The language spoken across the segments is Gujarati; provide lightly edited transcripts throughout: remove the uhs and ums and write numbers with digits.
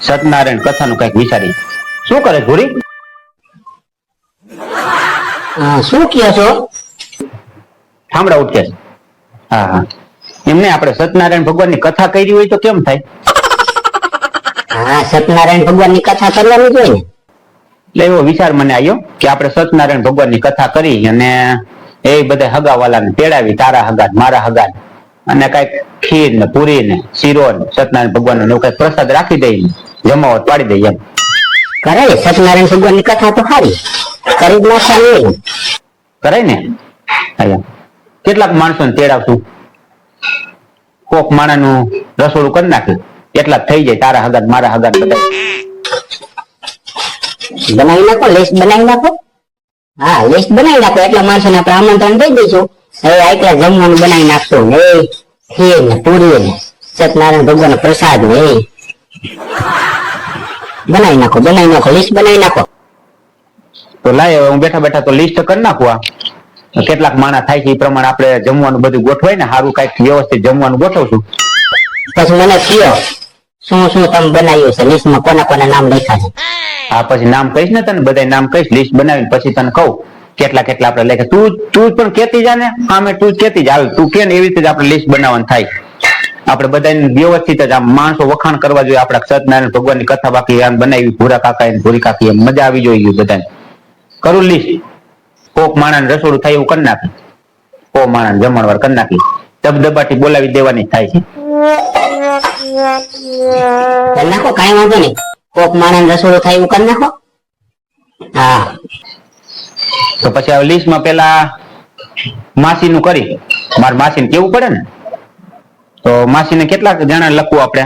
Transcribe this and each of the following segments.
સત્યનારાયણ કથાનું કઈક વિચારી. શું કરે ભૂરી? શું કહો છો? ઠામડા ઉઠે છે. હા હા, એમને આપણે સત્યનારાયણ ભગવાન ની કથા કરી હોય તો કેમ થાય? હા, સત્યનારાયણ ભગવાન ની કથા કરવાની જોઈએ ને. એટલે એવો વિચાર મને આવ્યો કે આપણે સત્યનારાયણ ભગવાન ની કથા કરી અને એ બધા હગાવાલાને તેડાવી, તારા હગાત મારા હગાત, અને કઈક ખીર ને પૂરી ને શીરો ને સત્યનારાયણ ભગવાન નો કઈક પ્રસાદ રાખી દઈ, જમાવટ પાડી દઈએ એમ. કરે સત્યનારાયણ ભગવાન ની કથા તો સારી કરી જ નાખવાની. કરાય ને? કેટલાક માણસો ને તેડાવશું, કોક માણસ નું રસોડું કરી નાખ્યું, એટલા થઈ જાય, તારા હગાત મારા હગાત બધા બનાવી નાખો, લિસ્ટ બનાવી નાખો. હા, લિસ્ટ બનાવી નાખો, એટલા માણસોને આપણે આમંત્રણ દઈ દઈશું. હવે આટલા જમવાનું બનાવી નાખશું ને, ખીર ને પૂરી ને સત્યનારાયણ ભગવાન નો પ્રસાદ ને બનાવી નાખો, લિસ્ટ બનાવી નાખો. તો લાય, હું બેઠા બેઠા તો લિસ્ટ કરી નાખવા. કેટલાક માણસ થાય છે એ પ્રમાણે આપણે જમવાનું બધું ગોઠવાય ને, સારું કઈક વ્યવસ્થિત જમવાનું ગોઠવશું. પછી મને કયો શું શું તમે બનાવ્યું છે, લિસ્ટમાં કોના કોના નામ લખ્યા છે? હા, પછી નામ કહીશ ને તને, બધા નામ કહીશ, લિસ્ટ બનાવીને પછી તને કહું કેટલા કેટલા આપણે લખે. તું પણ કેતી જા ને, સામે તું કેતી જા, તું કે ને એવી રીતે આપણે લિસ્ટ બનાવવાનું થાય. આપણે બધાને વ્યવસ્થિત જ આમ માણસો વખાણ કરવા જોઈએ આપણા સત્યનારાયણ ભગવાન ની કથા. બાકી આમ બનાવી ભૂરા કાકા ભૂરી કાકી, એમ મજા આવી જોઈએ બધાને. કરું લિસ્ટ, કોક માણસ રસોડું થાય એવું કરી નાખી, કોક માણસ જમણવાર કરી નાખી, દબદબાટી બોલાવી દેવાની થાય છે. નાખો, કઈ વાંધો નહીં, કોક માણસ રસોડું થાય એવું કરી નાખો. હા, તો પછી આ લિસ્ટમાં પેલા માસી નું કરી, મારે માસી ને કેવું પડે ને, તો માસી ને કેટલા જણા લખવું આપણે?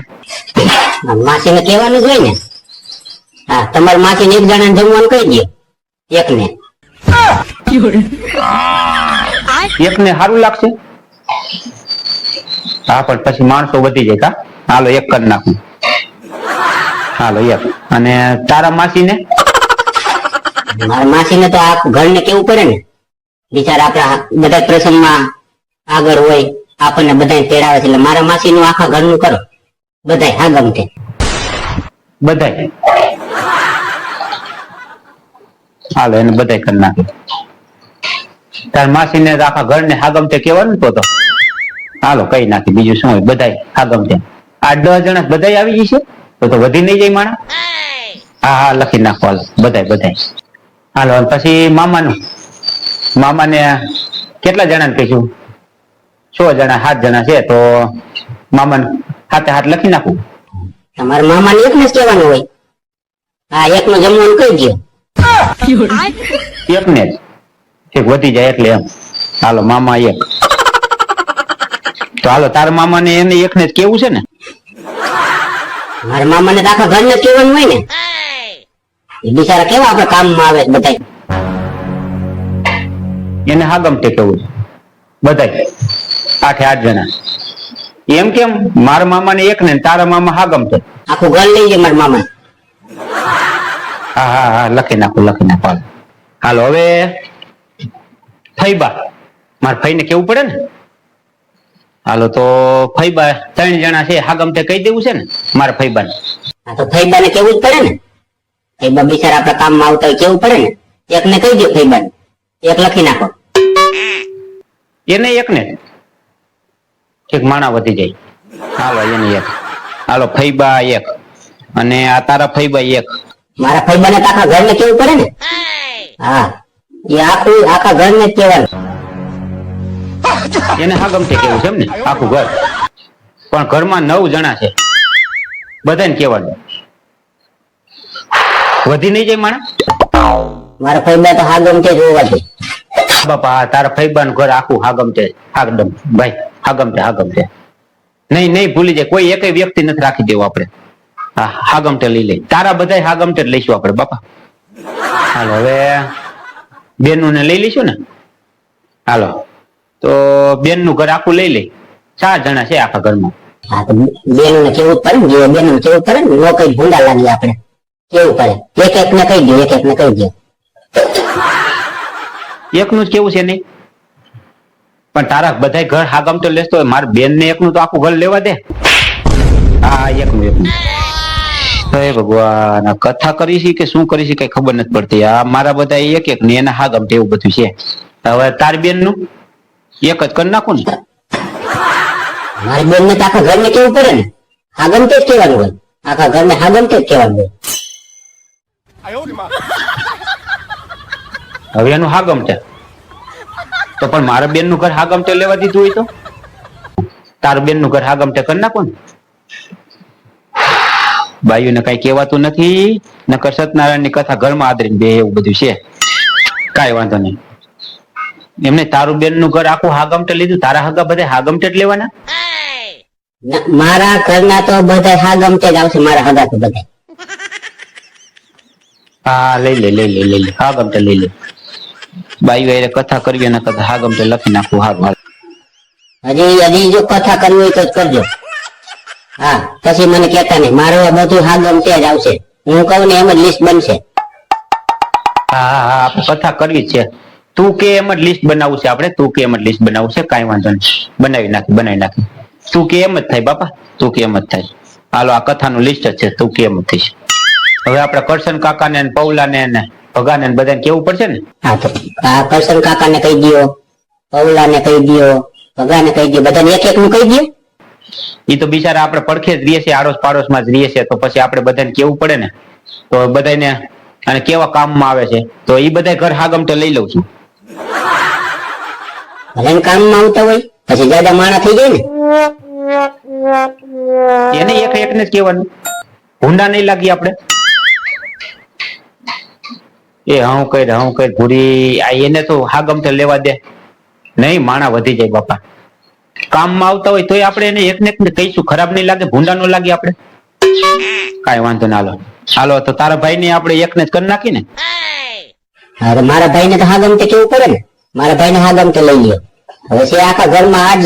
માસી ને કહેવાનું જ હોય ને. હા, તમારી માસી ને એક જણા જમવાનું કહી દો, એકને. એકને સારું લાગશે? હા, પણ પછી માણસો વધી જાય. કા, હાલો એક કરી નાખું. હાલો એક. અને તારા માસી ને? મારા માસી ને તો આ ઘર ને કેવું પડે ને, બિચારા આપડા બધા પ્રસંગમાં આગળ હોય, આપણને બધા તેડાવે છે, એટલે મારા માસી નું આખા ઘરનું કરો, બધા હા ગમતે બધાય. હાલો એને બધાય કરી નાખે. તાર માસી ને આખા ઘર ને હાગમ તે કેવાનું તો હાલો કઈ નાખી, બીજું શું હોય, બધાય હાગમ તે. 8-10 જણા બધાય આવી જશે તો વધી નહીં જાય માણા. હા હા, લખી નાખો, હાલો બધાય. હાલો પછી મામાનું, મામાને કેટલા જણા ને કહીશું? 6 જણા 7 જણા છે તો મામાને હાથે લખી નાખું. તમારા મામાને એકને જ કહેવાનું હોય. હા, એકનું જમવાનું કહી દો. એકને જ વધી જાય એટલે એમ. હાલો મામા એક. તો હાલો તારા મામાને એને એકને જ કેવું છે ને? મારા મામાને તો આખા ઘરને જ કહેવાનું હોય ને. એ બિચારા કેવા આપણે કામમાં આવે બધા. એને હાગમતે કેવું છે બધાય 8 જણા. એમ કેમ? મારા મામાને એક ને તારા મામા હાગમતે આખું ઘર લઈ જાય મારા મામા. હા હા હા, લખી નાખો. હાલો હવે ફઈબા, મારા ફઈને કેવું પડે ને. હાલો તો ફઈબા 3 જણા છે, હાગમતે કહી દેવું છે ને મારા ફઈબાને. હા, તો ફઈબાને કેવું જ પડે ને. ફઈબા બિચારા આપણા કામમાં આવતા હોય, કેવું પડે ને. એકને કહી દો ફઈબાને, એક લખી નાખો. એને એકને એક માણા વધી જાય. હાલો એને એક. હાલો ફઈબા એક, અને આ તારા ફઈબા એક. મારા ફઈબાને તો આખા ઘરને કેવું પડે ને. હા, એ આખા ઘરને જ કહેવાનું. એને હાગમતે કેવું છે એમ ને, આખું ઘર. પણ ઘરમાં 9 જણા છે, બધાને કહેવાનું. વધી નહીં જાય માણા? મારા ફઈબા તો હાગમતે જ હોવા જોઈએ. બાપા, તારા ફઈબાનું ઘર આખું હાગમતે, હાગડમ ભાઈ, હાગમતે. નહીં ભૂલી જાય, કોઈ એકેય વ્યક્તિ નથી રાખી દેવું આપણે. હા, હાગમતે લઈ લે. તારા બધાય હાગમતે જ લઈશું આપણે બાપા. હાલો હવે બેનનું ને લઈ લઈશું ને. હાલો તો બેનનું ઘર આખું લઈ લે. 4 જણા છે આખા ઘરમાં. હા, તો બેનને કેવું પડે ને, બેનને કેવું પડે ને, નો કઈ ભૂંડા લાગી આપણે. કેવું પડે, એક ને કહી દો, એક ને કહી દો. એકનું જ કેવું છે નહીં? પણ તારા બધાય ઘર હાગમતે લેતો હોય, મારા બેન ને એકનું તો આખું ઘર લેવા દે. હા, એકનું. હે ભગવાન, આ કથા કરી છે કે શું કરી છે કઈ ખબર નથી પડતી. આ મારા બધા એક એક ને એના હાગમ એવું બધું છે. હવે તાર બેન નું એક જ કરી નાખું ને. મારી બેન ને તો આખા ઘરને કેવું પડે ને, હાગમ તે જ કહેવાનું હોય, આખા ઘરને હાગમ તે જ કહેવાનું હોય. હવે એનું હાગમ છે તો પણ મારા બેન નું ઘર હાગમ તે લેવા દીધું હોય તો તાર બેન નું ઘર હાગમ તે કરી નાખો ને. બાયુને કઈ કહેવાતું નથી, નકર સત્યનારાયણ ની કથા ઘરમાં આદરીને બે એવું બધું છે. કઈ વાંધો નહીં. એમને તારું બેન નું ઘર આખું હાગમટે લીધું, તારા હગા બધા હાગમટે જ લેવાના. મારા ઘરના તો બધા હાગમ તે જ આવશે, મારા હગા તો બધા. હા લઈ લે લઈ લે લઈ લે હાગમટે લઈ લે. બાયુ એ કથા કરવી એના કરતા હાગમટે લખી નાખવું હારું. હજી જો કથા કરવી હોય તો જ કરજો. હા પછી મને કહેતા નહીં, મારું બધું હાગમ તે જ આવશે. હું કહું ને એમ જ લિસ્ટ બનશે. હા હા હા આપણે કથા કરવી છે. તું કે એમ જ લિસ્ટ બનાવવું છે આપણે, તું કે એમ જ લિસ્ટ બનાવવું છે. કઈ વાંધો નહીં, બનાવી નાખી. તું કે એમ જ થાય બાપા, તું કે એમ જ થાય. હાલો આ કથાનું લિસ્ટ જ છે, તું કે એમ જ થઈશ. હવે આપણે કરશન કાકા ને પૌલા ને ભગાને બધાને કેવું પડશે ને. હા તો આ કરશન કાકા ને કહી દો, પૌલા ને કહી દો, ભગાને કહી દો, બધાને એક એક નું કહી દો. એ તો બિચારા આપણે પડખે જ રહીએ છીએ, આડોશ પાડોશ માં જ રહીએ છીએ, તો પછી આપણે બધાને કેવું પડે ને. તો બધાને અને કેવા કામમાં આવે છે તો એ બધા ઘર હાગમટે લઈ લઉં છું. ભલે કામમાં આવતા હોય પછી જ્યાદા માણા થઈ જાય ને, એને એક એક ને જ કહેવાનું, ભૂંડા નહીં લાગી આપણે. એ હું કઈ ભૂરી આ એને તો હાગમટે લેવા દે નહીં, માણા વધી જાય બાપા. કામમાં આવતા હોય તોય આપણે એને એક ને કહીશું, ખરાબ નહીં લાગે, ભૂંડા નો લાગે આપણે. કઈ વાંધો ના. હાલો તો તારા ભાઈ ને આપણે એક ને જ કરી નાખી ને. અરે મારા ભાઈ ને તો હાગમ તે કેવું પડે ને, મારા ભાઈ ને હાગમ તે લઈ લ્યો. હવે છે આખા ઘરમાં આજ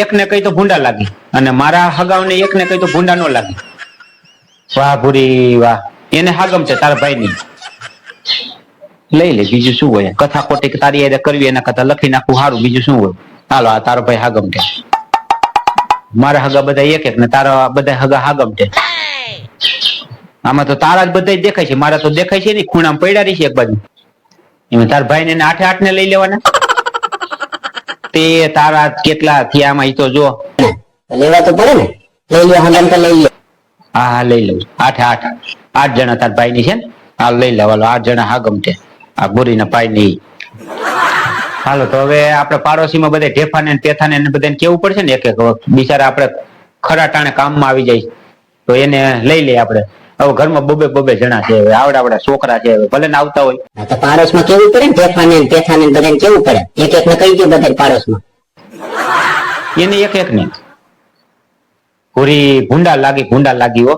એક ને કઈ તો ભૂંડા લાગી અને મારા હગાવ ને એક ને કઈ તો ભૂંડા નો લાગે. વાહ ભૂરી વાહ, એને હાગમ છે તારા ભાઈ ની લઈ લે. બીજું શું હોય, કથા ખોટી તારી યારે કરવી એના કરતા લખી નાખવું સારું, બીજું શું હોય. હાલો આ તારો ભાઈ હાગમ છે, મારા હગા બધા એક એક ને તારા બધા હગા હાગમ છે. આમાં તો તારા જ બધા દેખાય છે, મારા તો દેખાય છે ને, ખૂણામાં પડ્યા રહી છે એક બાજુ. એમાં તારા ભાઈ ને 8 ને લઈ લેવાના. તે તારા કેટલા થયા આમાં એ તો જો લેવા તો પડે ને, લઈ લ્યો હાગમ તો લઈ લ્યો. હા હા લઈ લઉં. 8 જણા તાર ભાઈ ની છે ને, હાલ લઈ લેવાલો. 8 જણા હાગમ છે આ ગોરી ના ભાઈ ની. હાલો તો હવે આપણે પાડોશીમાં બધા ઢેફાને પેથાને બધાને કેવું પડશે ને એક એક. બિચારા આપણે ખરા ટાણે કામમાં આવી જાય તો એને લઈ લઈએ આપણે. હવે ઘરમાં બબે જણા છે, આવડા છોકરા છે, ભલે ને આવતા હોય. તો પાડોશમાં કેવું પડે ને, ઢેફાને પેથાને બધાને કેવું પડે, એક એક ને કહી દો બધા પાડોશમાં. એને એક એક ને પૂરી ભૂંડા લાગી હો.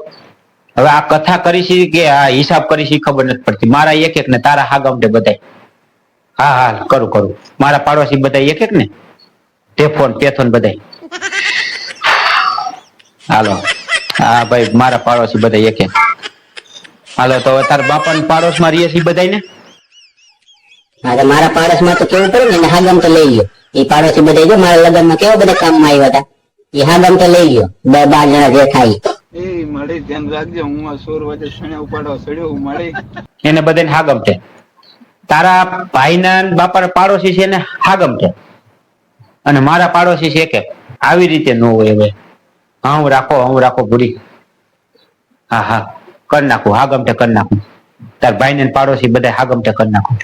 હવે આ કથા કરી છે કે આ હિસાબ કરી છે ખબર નથી પડતી. મારા એક એક ને તારા હાગમટે બધા. હા હા કરું. મારા પાડોશી બધા એક એક ને ટેફોન પેથોન બધા. હાલો હા ભાઈ મારા પાડોશી બધા એક એક. હાલો તો તારા બાપા ના પાડોશ માં રહીએ છીએ બધા ને. હા તો મારા પાડોશમાં તો કેવું પડે ને, એને હાગમ તો લઈ લ્યો. એ પાડોશી બધા જો મારા લગ્નમાં કેવા બધા કામમાં આવ્યા હતા, એ હાગમ તો લઈ લ્યો. 12 જણા જે થાય એ મળી ધ્યાન રાખજો, હું આ સોર વચ્ચે સણે ઉપાડવા સડ્યો મળી. એને બધાને હાગમ છે. તારા ભાઈના બાપા પાડોશી છે ને હાગમ છે, અને મારા પાડોશી છે કે આવી રીતે ન હોય. હવે હું રાખો ભૂરી. હા હા કરી નાખું, હાગમટે કરી નાખું. તાર ભાઈ ને પાડોશી બધા હાગમટે કરી નાખું.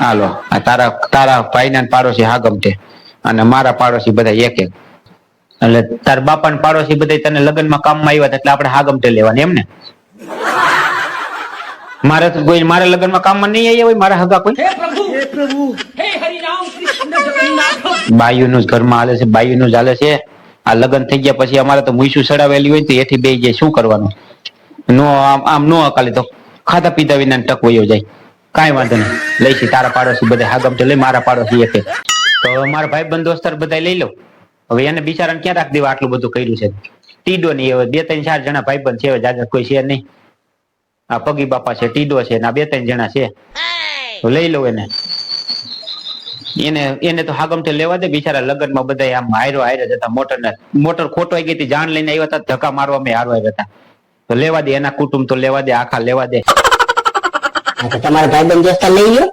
હાલો આ તારા ભાઈ ના પાડોશી હાગમટે અને મારા પાડોશી બધા એક એક. એટલે તાર બાપા ના પાડોશી બધા તને લગ્નમાં કામમાં આવ્યા એટલે આપણે હાગમટે લેવાની એમ ને. મારે તો કોઈ મારા લગ્નમાં કામમાં નહીં આવ્યા હોય મારા હગા કોઈ. બાયુનું જ ઘરમાં હાલે છે, બાયુનું જ હાલે છે. આ લગ્ન થઈ ગયા પછી અમારે તો મૂઈસું સડાવેલી હોય તો એથી બે જાય શું કરવાનું. નો આમ નો અકાલે તો ખાધા પીધા વિના ટક વયો જાય. કાંઈ વાંધો નહીં, લઈશી તારા પાડોશી બધા હાગમટે લઈ, મારા પાડોશી એક. તો મારા ભાઈ બંધ દોસ્તાર બધા લઈ લઉં. હવે એને બિચારાને ક્યાં રાખી દેવા, આટલું બધું કર્યું છે. ટીડો નહીં, હવે 2-3-4 જણા ભાઈ બંધ છે, જાજા કોઈ છે નહીં. આ પગી બાપા છે, ટીડો છે, ના 2-3 જણા છે, તો લઈ લઉં એને. એને એને તો હાગમટે લેવા દે, બિચારા લગ્નમાં બધા આમ હાયરો હાયરે જતા, મોટર ખોટવાઈ ગઈ હતી, જાન લઈને આવ્યા હતા, ધક્કા મારવા મેં હારો આવ્યા હતા, તો લેવા દે, એના કુટુંબ તો લેવા દે, આખા લેવા દે. હા, તો તમારા ભાઈબંધ દોસ્ત લઈ લો,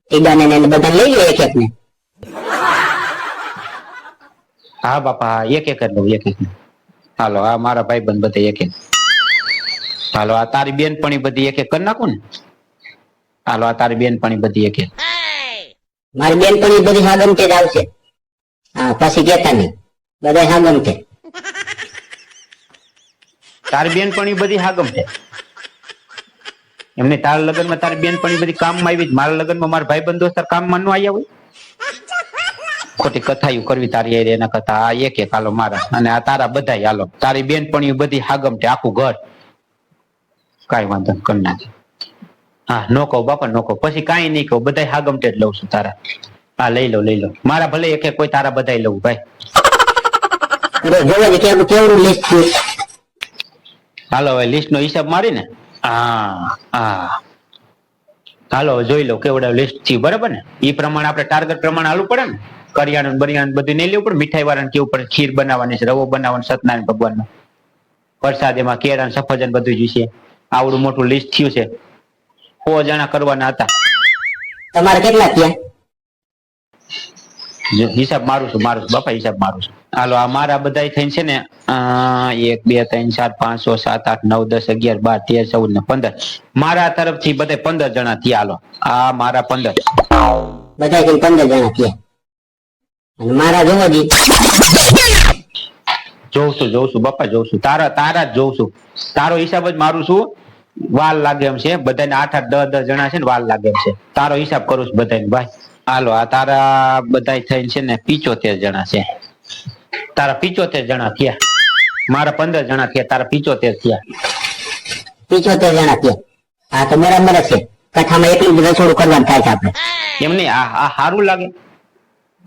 ટીડાને ને એને બધા લઈ લો એક એક ને. હા બાપા, એક એક જ લઉં, એક એક. હાલો, આ મારા ભાઈબંધ બધા એક એક. હાલો, આ તારી બેનપણી બધી એક એક કરી નાખો ને. હાલો, આ તારી બેનપણી બધી એક એક. મારી બેનપણી બધી હાગમટે જ આવશે. હા, પછી કેતા નહીં, બધા હાગમટે. તારી બેનપણી બધી હાગમટે. એમને તારા લગ્નમાં તારી બેનપણી બધી કામમાં આવી, મારા લગ્નમાં મારા ભાઈબંધ દોસ્ત કામમાં ન આવ્યા હોય. ખોટી કથાયું કરવી તારી હારે, એના કરતા આ એક એક હાલો મારા, અને આ તારા બધાય હાલો. તારી બેનપણી બધી હાગમટે, આખું ઘર. કાંઈ વાંધો નહીં, કરી નાખે. હા, નો કહું બાપા, નો કહું, પછી કાંઈ નહીં કહું, બધા હાગમટે જ લઉં છું તારા. હા, લઈ લો, લઈ લો, મારા ભલે એક એક કોઈ, તારા બધાય લઉં ભાઈ. જોવા કેવું કેવડું લિસ્ટ થયું. હાલો, હવે લિસ્ટ નો હિસાબ મારી ને. હા હા, હાલો જોઈ લો કેવડા લિસ્ટ થયું, બરાબર ને? એ પ્રમાણે આપણે ટાર્ગેટ પ્રમાણે હાલવું પડે ને. કરિયાણું બરિયાણું બધું નહીં લેવું પડે. મીઠાઈ વાળાને કેવું પડે, ખીર બનાવવાની છે, રવો બનાવવાનો, સત્યનારાયણ ભગવાનનો પ્રસાદ, એમાં કેળા સફરજન બધું જોઈશે. આવડું મોટું લિસ્ટ થયું છે. 100 જણા કરવાના હતા. તમારે કેટલા થયા? હિસાબ મારું છું બાપા, હિસાબ મારું છું. હાલો, આ મારા બધા થઈને છે ને 1 2 3 4 5 6 7 8 9 10 11 12 13 14 ને 15, મારા તરફથી બધા 15 જણા થયા. હાલો, આ મારા 15 બધા 15 જણા થયા. અને મારા જોવો જી, જોઉં છું બાપા, જોઉં છું. તારા જ જોઉં છું. તારો હિસાબ જ મારું છું. વાલ લાગે એમ છે બધાને, 8 8 10 10 જણા છે ને, વાલ લાગે એમ છે. તારો હિસાબ કરું છું બધાને ભાઈ. હાલો, આ તારા બધા થઈને છે ને 75 જણા છે. તારા 75 જણા થયા. મારા 15 જણા થયા, તારા 75 થયા. 75 જણા થયા. હા, તો બરાબર જ છે. કથામાં એટલું જ રસોડું કરવાનું થાય છે આપણે. એમને આ સારું લાગે?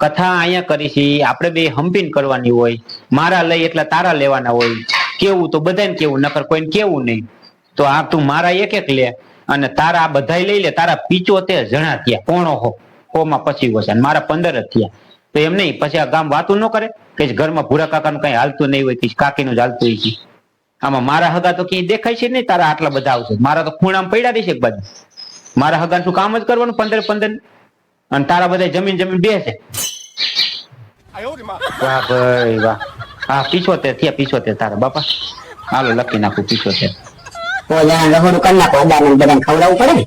કથા અહીંયા કરી છે આપણે બે હંપીને કરવાની હોય. મારા લઈ એટલે તારા લેવાના હોય. કેવું તો બધાને કેવું, નકર કોઈને કેવું નહીં. તો આ તું મારા એક એક લે, અને તારા આ બધાય લઈ લે. તારા 75 જણા થયા, પોણો હોમાં પછી વસે, મારા 15 જ થયા. તો એમ નહીં, પછી આ ગામ વાતું ન કરે કે ઘરમાં ભૂરા કાકાનું કઈ હાલતું નહીં હોય, કે કાકીનું જ હાલતું હોય છે. આમાં મારા હગા તો ક્યાંય દેખાય છે નહીં. તારા આટલા બધા આવશે, મારા તો ખૂણામાં પડ્યા રહેશે એક બાજુ. મારા હગા શું કામ જ કરવાનું 15 15, અને તારા બધા જમીન બેસે. વાહ ભાઈ વાહ. હા, 75 થયા, 75 તારા બાપા. હાલો, લખી નાખું 75. 100 જણા રસોડું કરી નાખો, અદાને બધાને ખવડાવવું પડે ને.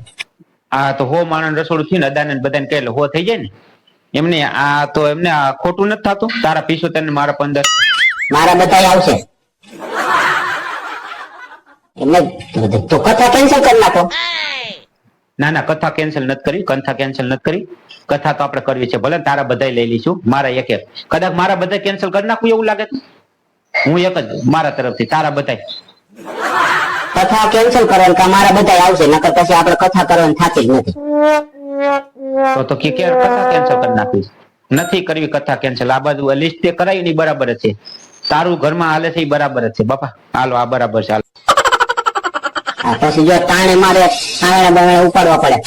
હા, તો 100 માણસ રસોડું થયું ને, અદાને બધાને કહે 100 થઈ જાય ને. એમને આ તો એમને આ ખોટું નથી થતું. તારા 75 ને મારા 15. મારા બધા આવશે. એટલે તો કથા કેન્સલ કરી નાખો. ના ના, કથા કેન્સલ નથી કરી, કથા કેન્સલ નથી કરી. કથા તો આપણે કરવી છે, ભલે તારા બધા લઈ લઈશું. મારા એક એક, કદાચ મારા બધા કેન્સલ કરી નાખું એવું લાગે તો હું એક જ મારા તરફથી, તારા બધા કથા કેન્સલ કરવાનું કે મારા બધા આવશે, નકર પછી આપણે કથા કરવાની થતી જ નથી. તો કે કથા કેન્સલ કરી નાખીશ. નથી કરવી કથા કેન્સલ. આ બાજુ લિસ્ટ તે કરાવી ની બરાબર જ છે. તારું ઘરમાં હાલે છે એ બરાબર જ છે બાપા. હાલો, આ બરાબર છે. પછી જો તાણે મારે આંગણા બાંગણા ઉપાડવા પડે,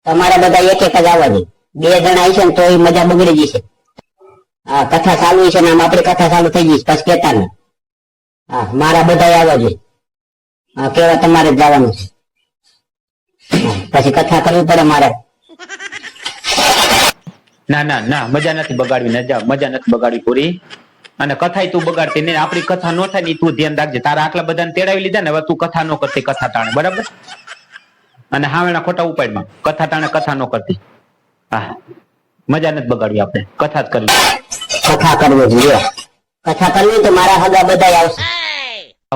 તમારે બધા એક એક જ આવવા જોઈએ. 2 જણા આવશે ને તો એ મજા બગડી જશે. હા, કથા ચાલુ છે ને આમ આપણી કથા ચાલુ થઈ જશે, પછી કેતા ને. હા, મારા બધા આવવા જોઈએ. હા, કેવા તમારે જ જવાનું છે. પછી કથા કરવી પડે મારે. ના ના ના, મજા નથી બગાડવી, મજા નથી બગાડવી પૂરી. અને કથા તું બગાડતી નહીં. આપણી કથા ન થાય ને તું ધ્યાન રાખજે. તારા આટલા બધાને તેડાવી લીધા ને, હવે તું કથા ન કરતી, કથા ટાણે, બરાબર? અને હાવેણા ખોટા ઉપાડમાં કથા ટાણે કથા ન કરતી. હા, મજા નથી બગાડવી, આપણે કથા જ કરવી. કથા કરવી જોઈએ. કથા કરવી તો મારા હગા બધા આવશે.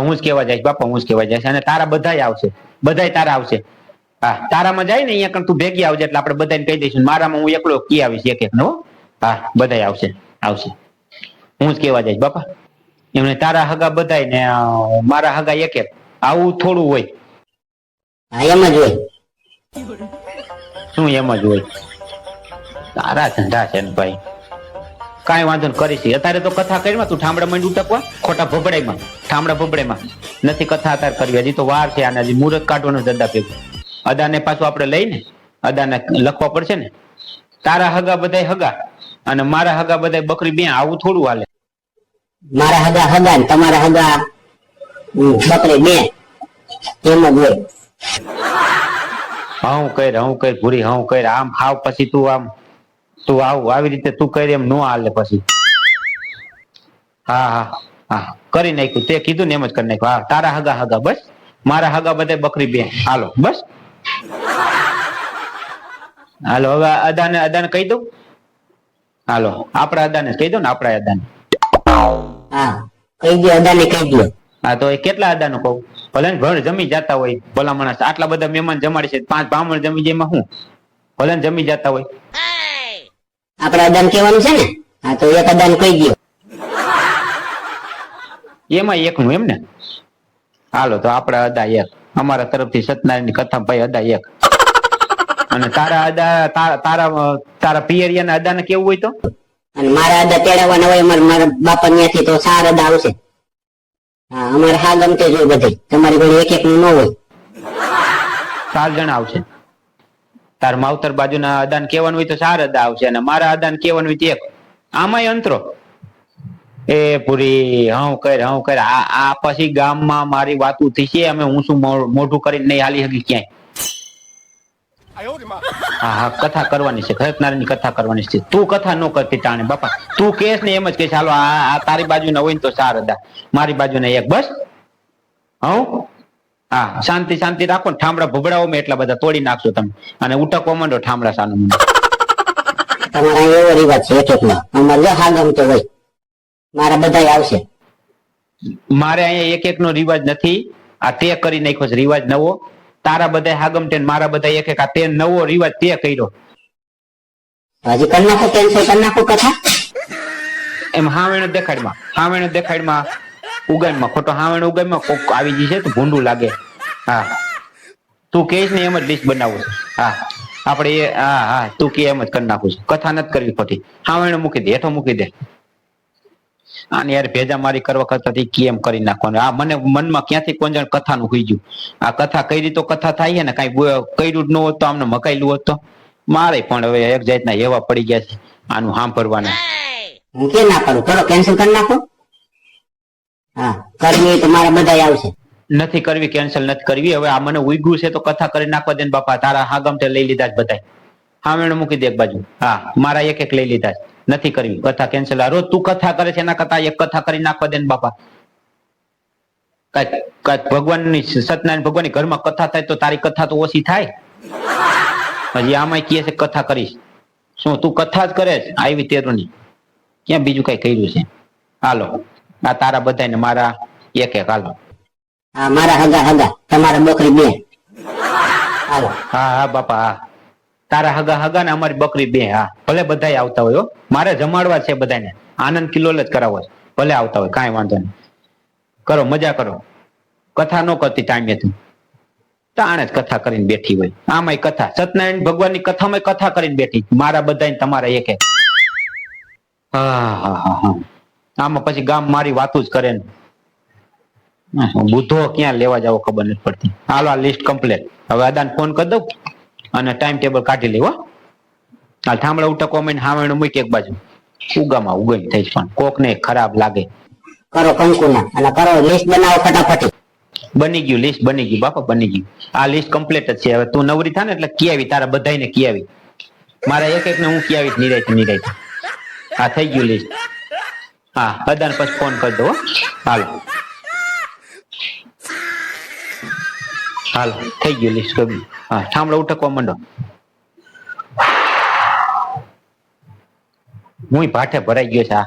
હું જ કહેવા જઈશ બાપા, હું જ કહેવા જઈશ. અને તારા બધાય આવશે, બધાય તારા આવશે. હા, તારામાં જાય ને અહીંયા તું ભેગી આવજે, એટલે આપણે બધાને કહી દઈશું. મારામાં હું એકલો કી આવીશ એક એક નો. હા, બધાય આવશે. હું જ કહેવા જઈશ બાપા. એમને તારા હગા બધાય ને મારા હગા એક એક. આવું થોડું હોય. હા, એમ જ હોય. શું એમ જ હોય? તારા ધંધા છે ને ભાઈ. કાંઈ વાંધો ન કરીશ. અત્યારે તો કથા કરીમાં તું ઠામડા માંડ ઉટકવા, ખોટા ભબડાઈમાં, ઠામડા ભબડાઈમાં નથી કથા અત્યારે કરવી. હજી તો વાર છે. આને હજી મુહૂર્ત કાઢવાનું ધંધા ભેગું. અદાને પાછું આપણે લઈને અદાને લખવા પડશે ને. તારા હગા બધાય હગા અને મારા હગા બધાય બકરી બે, આવું થોડું હાલે. મારા હગા હગા ને તમારા હગા બકરી બે, એમ જ હોય. હું કર ભૂરી, હું કર આમ ખાવ પછી તું આવી રીતે તું કરી એમ નો હાલે પછી. હા કરી નાખ્યું, તે કીધું ને એમ જ કરી નાખ્યું. હા તારા હગા હગા બસ, મારા હગા બધા બકરી બે, હાલો બસ. હાલો હવે અદાને કહી દઉં. હાલો આપડા અદાને કહી દો ને, આપડા અદાને. હા કહી દો, અદાને કહી દો. હા તો એ કેટલા અદાનું કહું? ભલે ને ઘર જમી જતા હોય ભલા માણસ, આટલા બધા મહેમાન જમાડી છે, 5 બ્રાહ્મણ જમી જાય એમાં શું? ભલે ને જમી જતા હોય. આપડા અદાન કહેવાનું છે ને. હા તો એક અદાન કહી દો. એમાં એકનું એમ ને. હાલો તો આપડા અદા એક, અમારા તરફથી સત્યનારાયણની કથા ભાઈ અદા એક. અને તારા અદા તારા પિયરિયાના અદાને કેવું હોય તો? અને મારા અદા તેડાવવાના હોય મારા બાપા ત્યાંથી, તો 4 અદા આવશે. હા અમારે હા ગમતે જ હોય બધે, તમારી ઘરે એક એક નું ન હોય. 4 જણા આવશે. તાર માવતર બાજુના અદાન કહેવાનું હોય તો 4 અદા આવશે, અને મારા અદાન કહેવાનું હોય તો એક. આમાંય અંતરો. એ પૂરી હું કર આ પછી ગામમાં મારી વાતું થઈ છે, અમે હું શું મોઢું કરીને નહીં હાલી હકી ક્યાંય. હા કથા કરવાની છે, સત્યનારાયણની કથા કરવાની છે. તું કથા ન કરતી ટાણે બાપા, તું કેસ ને એમ જ કે ચાલો આ તારી બાજુ ના હોય ને તો 4 અદા, મારી બાજુ ના એક, બસ. હા શાંતિ રાખો ને, ઠામડા ભૂબડાઓ મેં એટલા બધા તોડી નાખશો તમે, અને ઉટકવા માંડો ઠામડા સાનું. તમારા એવો રિવાજ છે એક એક નો. અમારે જો હા ગમતો હોય મારા બધા આવશે. મારે અહીંયા એક નો રિવાજ નથી, આ તે કરી નાખ્યો છે રિવાજ નવો. તારા બધા હાગમ તે, મારા બધા એક આ તે નવો રિવાજ તે કર્યો. હજી કરી નાખો, કેન્સલ કરી નાખો કથા. એમ હાવેણો દેખાડમાં ઉગાનમાં ખોટો હાવેણો ઉગાનમાં કોક આવી જશે તો ભૂંડું લાગે. હા તું કહીશ ને એમ જ લિસ્ટ બનાવું છે. હા આપણે હા તું કે એમ જ કરી નાખું છું. કથા નથી કરવી ખોટી, હાવેણો મૂકી દે, હેઠો મૂકી દે. આને યાર ભેજા મારી કરવા કરતા કેમ કરી નાખવાનું. આ મને મનમાં ક્યાંથી કોણ જાણ કથાનું હોઈ ગયું. આ કથા કરી તો કથા થાય છે ને, કઈ કર્યું જ ન હોત તો આમને મકાયેલું હોત તો. મારે પણ હવે એક જાતના એવા પડી ગયા છે આનું સાંભળવાના. હું કે ના કરું, ચલો કેન્સલ કરી નાખો. હા કરવી તો મારા બધા આવશે. નથી કરવી, કેન્સલ નથી કરવી. હવે આ મને ઉગ્યું છે તો કથા કરી નાખવા દે ને બાપા. તારા હાગમ તે લઈ લીધા જ બધાય, હામેણું મૂકી દે એક બાજુ. હા મારા એક એક લઈ લીધા, નથી કરવી કથા, કેન્સલ. રોજ તું કથા કરે છે એના કરતા એક કથા કરી નાખવા દે ને બાપા. કઈક ભગવાનની, સત્યનારાયણ ભગવાનની ઘરમાં કથા થાય તો તારી કથા તો ઓછી થાય. હજી આમાં કહે છે કથા કરીશ. શું તું કથા જ કરે છે આવી તેરોની? ક્યાં બીજું કઈ કર્યું છે? હાલો આ તારા બધા ને મારા એક એક, હાલો. હા મારા હગા તમારા બકરી બે, હાલો. હા બાપા હા, તારા હગા ને અમારી બકરી બે. હા ભલે બધાય આવતા હોય, મારે જમાડવા છે બધાને, આનંદ કિલ્લોલ જ કરાવો છે. ભલે આવતા હોય કાંઈ વાંધો નહીં, કરો મજા કરો. કથા ન કરતી ટાઈમે તું તાણે જ કથા કરીને બેઠી હોય. આમાંય કથા, સત્યનારાયણ ભગવાનની કથામાં કથા કરીને બેઠી, મારા બધા તમારા એક એક. હા આમાં પછી ગામ મારી વાતું જ કરે ને. બુધો ક્યાં લેવા જાવ ખબર નથી પડતી. હાલો આ લિસ્ટ કમ્પ્લીટ. હવે અદાન ફોન કરી દઉં અને ટાઈમ ટેબલ કાઢી લેવો. આ થાંભળા ઉટકવા માંડીને હાવેણું મૂકી એક બાજુ, ઉગામાં ઉગઈ થઈ પણ કોક ને ખરાબ લાગે. કરો કંકુના અને કરો લિસ્ટ બનાવો ફટાફટ. બની ગયું લિસ્ટ, બની ગયું બાપા, બની ગયું. આ લિસ્ટ કમ્પ્લીટ જ છે. હવે તું નવરી થા ને એટલે કિયાવી, તારા બધાને કિયાવી, મારા એક એક ને હું કિયાવીશ નિરાય. હા થઈ ગયું લિસ્ટ. હા અદાન પછી ફોન કરી દો. હાલો થઈ ગયું લિસ્ટ કર્યું. હા થાંભળો ઉઠકવા માંડો. હું ભાઠે ભરાઈ ગયો છે.